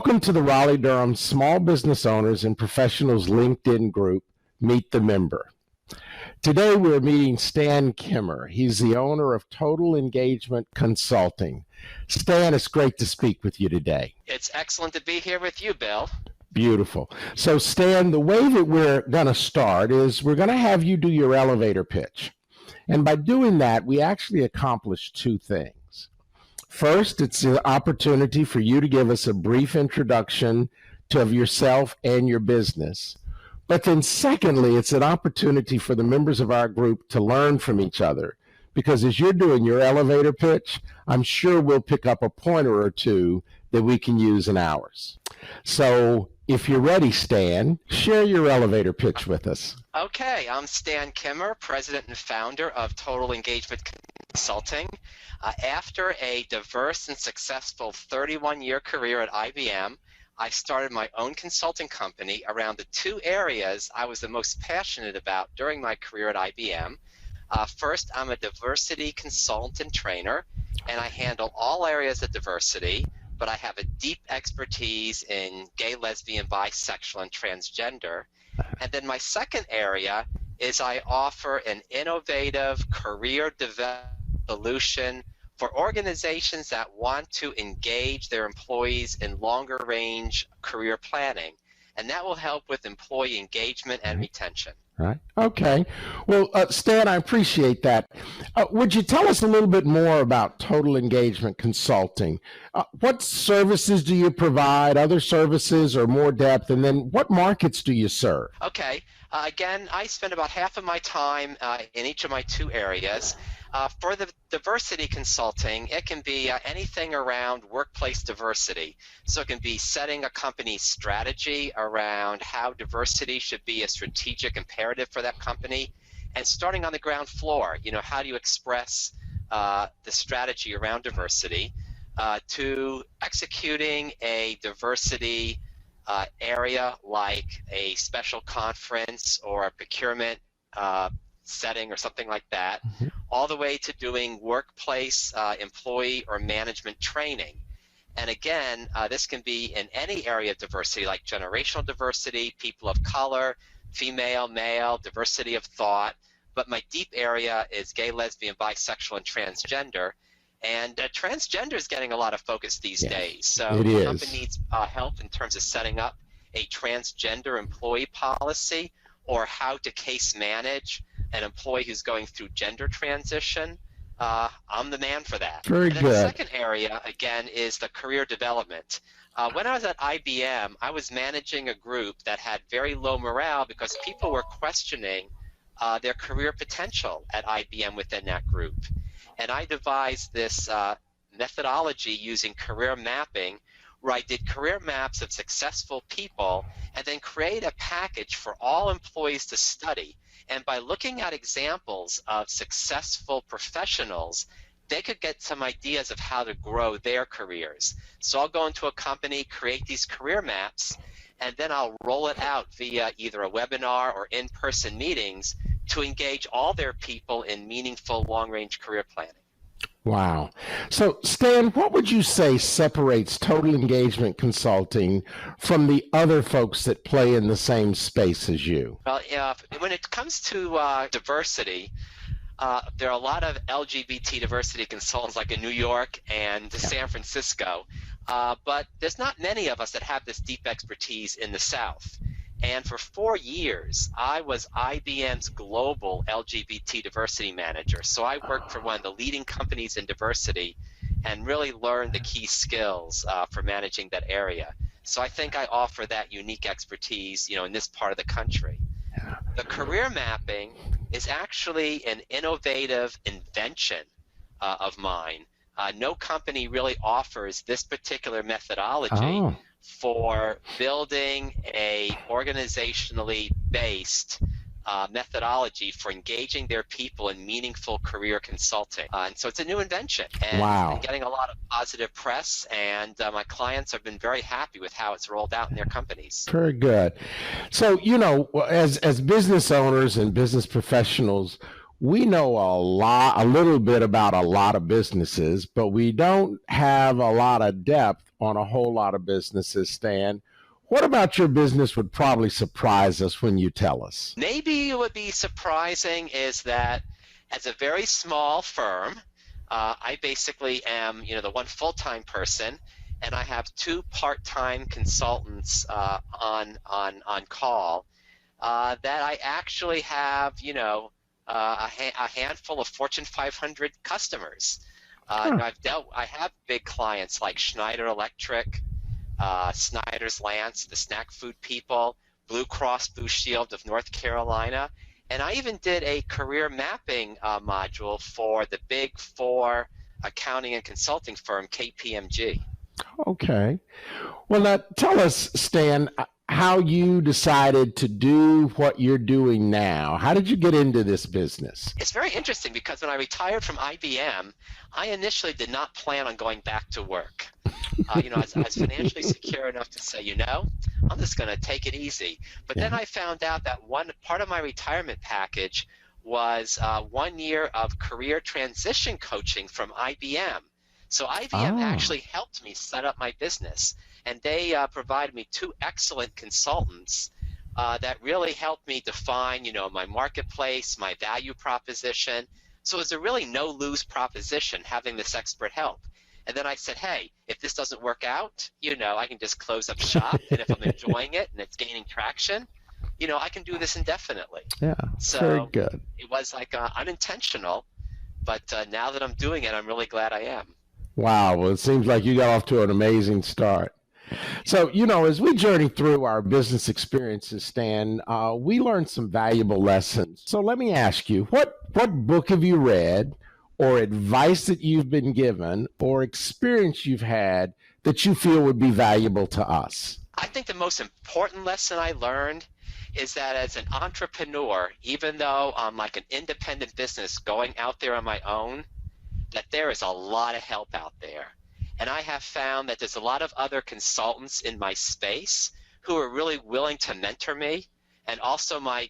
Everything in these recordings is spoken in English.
Welcome to the Raleigh Durham Small Business Owners and Professionals LinkedIn group, Meet the Member. Today we're meeting Stan Kimmer. He's the owner of Total Engagement Consulting. Stan, it's great to speak with you today. It's excellent to be here with you, Bill. Beautiful. So Stan, the way that we're going to start is we're going to have you do your elevator pitch. And by doing that, we actually accomplish two things. First, it's an opportunity for you to give us a brief introduction of yourself and your business. But then secondly, it's an opportunity for the members of our group to learn from each other. Because as you're doing your elevator pitch, I'm sure we'll pick up a pointer or two that we can use in ours. So if you're ready, Stan, share your elevator pitch with us. Okay, I'm Stan Kimmer, president and founder of Total Engagement Consulting. After a diverse and successful 31-year career at IBM, I started my own consulting company around the two areas I was the most passionate about during my career at IBM. First, I'm a diversity consultant trainer, and I handle all areas of diversity, but I have a deep expertise in gay, lesbian, bisexual, and transgender. And then my second area is I offer an innovative career development solution for organizations that want to engage their employees in longer range career planning. And that will help with employee engagement and retention. Right. Okay. Well, Stan, I appreciate that. Would you tell us a little bit more about Total Engagement Consulting? What services do you provide, other services or more depth, and then what markets do you serve? Okay. Again, I spend about half of my time in each of my two areas. For the diversity consulting, it can be anything around workplace diversity. So it can be setting a company's strategy around how diversity should be a strategic imperative for that company, and starting on the ground floor, how do you express the strategy around diversity, to executing a diversity area like a special conference or a procurement setting or something like that, all the way to doing workplace employee or management training. And again, this can be in any area of diversity, like generational diversity, people of color, female, male, diversity of thought. But my deep area is gay, lesbian, bisexual, and transgender. And transgender is getting a lot of focus these days. So the company needs help in terms of setting up a transgender employee policy or how to case manage an employee who's going through gender transition. I'm the man for that. Very good. The second area, again, is the career development. When I was at IBM, I was managing a group that had very low morale because people were questioning their career potential at IBM within that group. And I devised this methodology using career mapping, where I did career maps of successful people and then create a package for all employees to study. And by looking at examples of successful professionals, they could get some ideas of how to grow their careers. So I'll go into a company, create these career maps, and then I'll roll it out via either a webinar or in-person meetings to engage all their people in meaningful long-range career planning. Wow. So, Stan, what would you say separates Total Engagement Consulting from the other folks that play in the same space as you? Well, when it comes to diversity, there are a lot of LGBT diversity consultants like in New York and San Francisco, but there's not many of us that have this deep expertise in the South. And for 4 years, I was IBM's global LGBT diversity manager. So I worked for one of the leading companies in diversity and really learned the key skills for managing that area. So I think I offer that unique expertise, in this part of the country. The career mapping is actually an innovative invention of mine. No company really offers this particular methodology for building a organizationally based methodology for engaging their people in meaningful career consulting. And so it's a new invention. And it's been getting a lot of positive press, and my clients have been very happy with how it's rolled out in their companies. Very good. So, as business owners and business professionals, we know a little bit about a lot of businesses, but we don't have a lot of depth on a whole lot of businesses, Stan. What about your business would probably surprise us when you tell us? Maybe it would be surprising is that as a very small firm, I basically am, the one full-time person, and I have two part-time consultants on call. That I actually have, a handful of Fortune 500 customers. Huh. I have big clients like Schneider Electric, Snyder's Lance, the snack food people, Blue Cross Blue Shield of North Carolina, and I even did a career mapping module for the Big Four accounting and consulting firm KPMG. Okay. Well, now tell us, Stan, how you decided to do what you're doing now. How did you get into this business? It's very interesting because when I retired from IBM, I initially did not plan on going back to work. I was financially secure enough to say, I'm just going to take it easy. But then I found out that one part of my retirement package was 1 year of career transition coaching from IBM. So IBM actually helped me set up my business, and they provided me two excellent consultants that really helped me define, my marketplace, my value proposition. So it was a really no-lose proposition having this expert help. And then I said, hey, if this doesn't work out, I can just close up shop. And if I'm enjoying it and it's gaining traction, I can do this indefinitely. Yeah, so very good. It was like unintentional, but now that I'm doing it, I'm really glad I am. Wow. Well, it seems like you got off to an amazing start. So, as we journey through our business experiences, Stan, we learned some valuable lessons. So let me ask you, what book have you read, or advice that you've been given, or experience you've had that you feel would be valuable to us? I think the most important lesson I learned is that as an entrepreneur, even though I'm like an independent business going out there on my own, that there is a lot of help out there. And I have found that there's a lot of other consultants in my space who are really willing to mentor me. And also my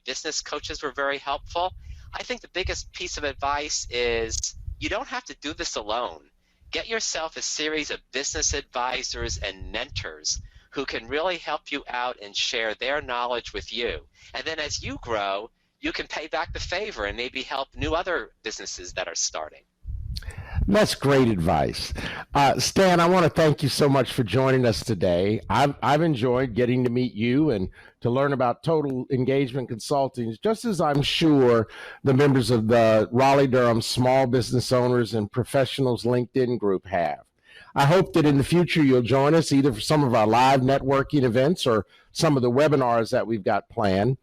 business coaches were very helpful. I think the biggest piece of advice is you don't have to do this alone. Get yourself a series of business advisors and mentors who can really help you out and share their knowledge with you. And then as you grow, you can pay back the favor and maybe help new other businesses that are starting. That's great advice. Stan, I want to thank you so much for joining us today. I've enjoyed getting to meet you and to learn about Total Engagement Consulting, just as I'm sure the members of the Raleigh Durham Small Business Owners and Professionals LinkedIn group have. I hope that in the future you'll join us either for some of our live networking events or some of the webinars that we've got planned.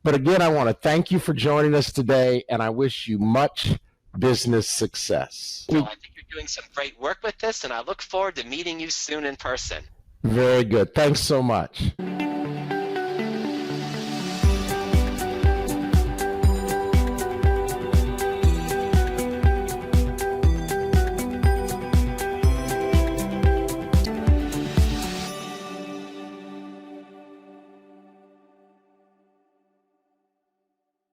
But again, I want to thank you for joining us today, and I wish you much business success. Well, I think you're doing some great work with this, and I look forward to meeting you soon in person. Very good. Thanks so much.